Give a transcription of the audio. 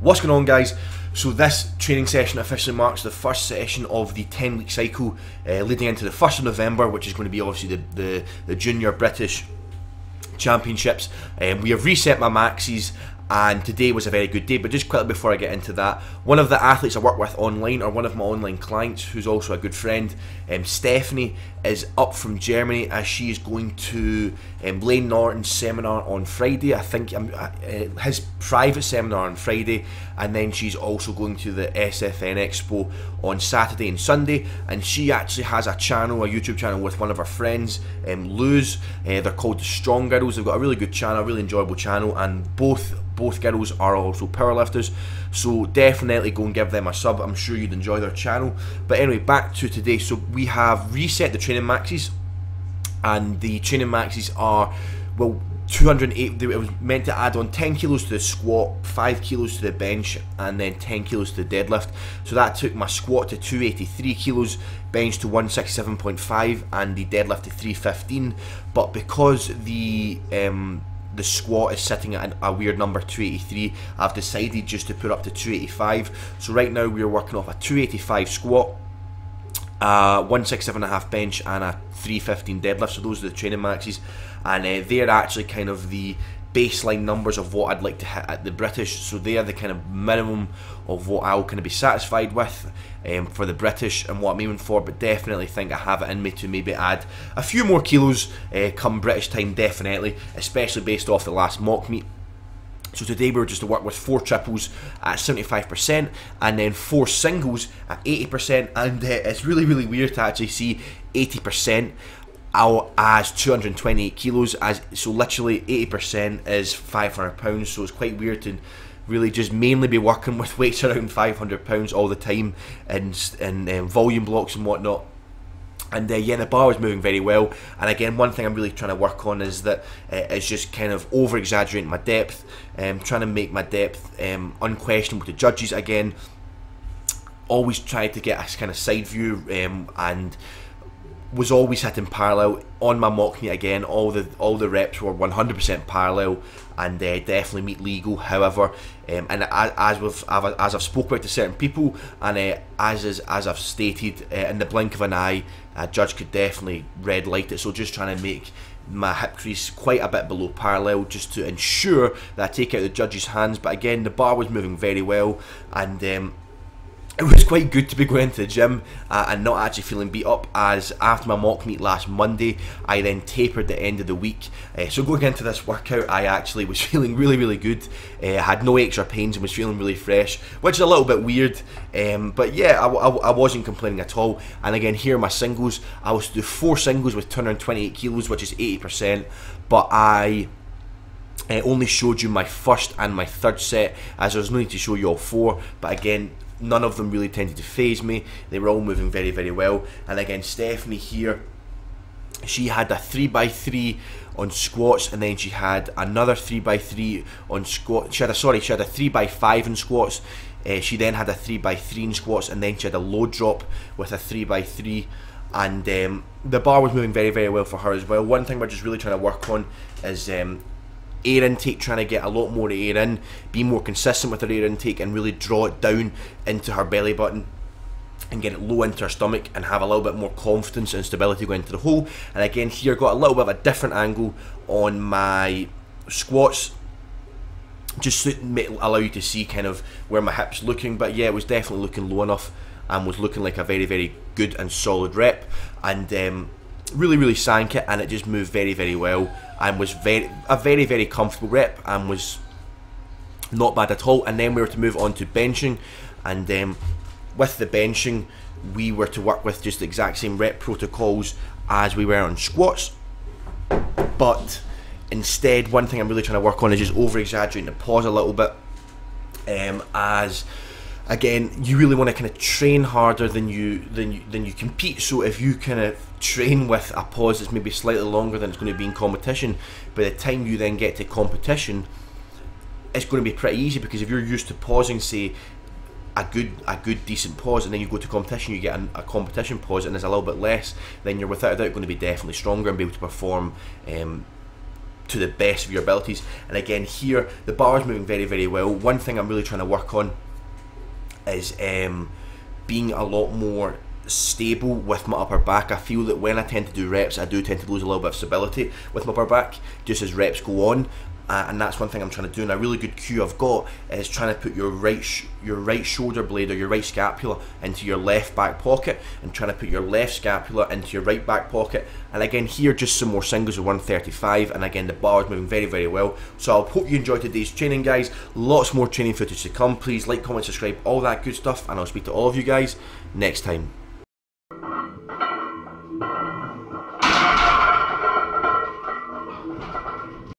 What's going on, guys? So this training session officially marks the first session of the 10-week cycle leading into the 1st of November, which is going to be obviously the Junior British Championships. We have reset my maxes, and today was a very good day. But just quickly before I get into that, one of the athletes I work with online, or one of my online clients who's also a good friend, Stephanie, is up from Germany as she is going to Lane Norton's seminar on Friday. I think his private seminar on Friday, and then she's also going to the SFN Expo on Saturday and Sunday. And she actually has a channel, a YouTube channel with one of her friends, Luz. They're called the Strong Girls. They've got a really good channel, a really enjoyable channel, and both girls are also powerlifters, so definitely go and give them a sub. I'm sure you'd enjoy their channel. But anyway, back to today. So we have reset the training maxes, and the training maxes are, well, 208. It was meant to add on 10 kilos to the squat, 5 kilos to the bench, and then 10 kilos to the deadlift. So that took my squat to 283 kilos, bench to 167.5, and the deadlift to 315. But because the squat is sitting at a weird number, 283, I've decided just to put up to 285. So right now we are working off a 285 squat, 167.5 bench, and a 315 deadlift. So those are the training maxes, and they're actually kind of the baseline numbers of what I'd like to hit at the British. So they are the kind of minimum of what I'll kind of be satisfied with for the British and what I'm aiming for. But definitely think I have it in me to maybe add a few more kilos come British time, definitely, especially based off the last mock meet. So today we were just to work with 4 triples at 75%, and then 4 singles at 80%, and it's really weird to actually see 80% as 228 kilos, so literally 80% is 500 pounds. So it's quite weird to really just mainly be working with weights around 500 pounds all the time, and volume blocks and whatnot. And yeah, the bar was moving very well. And again, one thing I'm really trying to work on is that it's just kind of over exaggerating my depth, trying to make my depth unquestionable to judges. Again, always tried to get a kind of side view, and was always hitting parallel on my mock meet. Again, all the reps were 100% parallel, and definitely meet legal. However, and as I've spoke about to certain people, and as I've stated, in the blink of an eye, a judge could definitely red light it. So just trying to make my hip crease quite a bit below parallel, just to ensure that I take out the judge's hands. But again, the bar was moving very well, and it was quite good to be going to the gym and not actually feeling beat up, as after my mock meet last Monday, I then tapered the end of the week. So going into this workout, I actually was feeling really good. I had no extra pains and was feeling really fresh, which is a little bit weird. But yeah, I wasn't complaining at all. And again, here are my singles. I was to do 4 singles with 228 kilos, which is 80%. But I only showed you my first and my third set, as there was no need to show you all 4. But again, none of them really tended to phase me. They were all moving very well. And again, Stephanie here, she had a 3x3 on squats, and then she had another 3x3 on squat. She had a 3x5 in squats. She then had a 3x3 in squats, and then she had a low drop with a 3x3. And the bar was moving very well for her as well. One thing we're just really trying to work on is air intake, trying to get a lot more air in, be more consistent with her air intake, and really draw it down into her belly button and get it low into her stomach, and have a little bit more confidence and stability going into the hole. And again, here got a little bit of a different angle on my squats, just to allow you to see kind of where my hips looking. But yeah, it was definitely looking low enough, and was looking like a very good and solid rep, and really sank it, and it just moved very well, and was a very comfortable rep, and was not bad at all. And then we were to move on to benching, and with the benching we were to work with just the exact same rep protocols as we were on squats. But instead, one thing I'm really trying to work on is just over exaggerating the pause a little bit, as again, you really want to kind of train harder than you compete. So if you kind of train with a pause that's maybe slightly longer than it's going to be in competition, by the time you then get to competition, it's going to be pretty easy, because if you're used to pausing, say, a good decent pause, and then you go to competition, you get a competition pause and there's a little bit less, then you're without a doubt going to be definitely stronger and be able to perform to the best of your abilities. And again, here the bar is moving very, very well. One thing I'm really trying to work on is being a lot more stable with my upper back. I feel that when I tend to do reps, I do tend to lose a little bit of stability with my upper back just as reps go on. And that's one thing I'm trying to do. And a really good cue I've got is trying to put your right shoulder blade or your right scapula into your left back pocket, and trying to put your left scapula into your right back pocket. And again, here just some more singles of 135, and again the bar is moving very, very well. So I hope you enjoyed today's training, guys. Lots more training footage to come. Please like, comment, subscribe, all that good stuff, and I'll speak to all of you guys next time.